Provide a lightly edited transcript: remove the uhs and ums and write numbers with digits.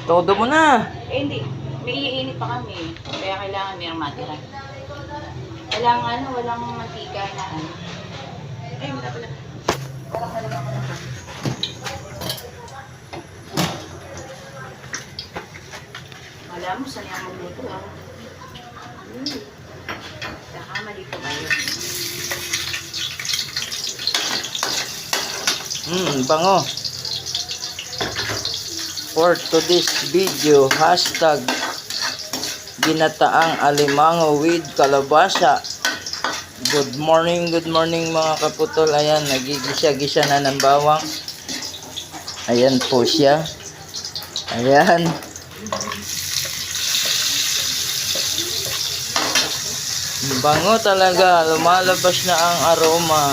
Todo mo na. Eh, hindi. May iinit pa kami. Kaya kailangan mayroong matira. Walang mantika na ano. Ay, wala pala. Wala lang ako na. Wala mo, saan yung magluto ah. Nakamali ko kayo. Bango. For today's video, hashtag ginataang alimango with kalabasa. Good morning mga kaputol. Ayan, nagigisa-gisa na ng bawang. Ayan po siya. Ayan. Bango talaga. Lumalabas na ang aroma.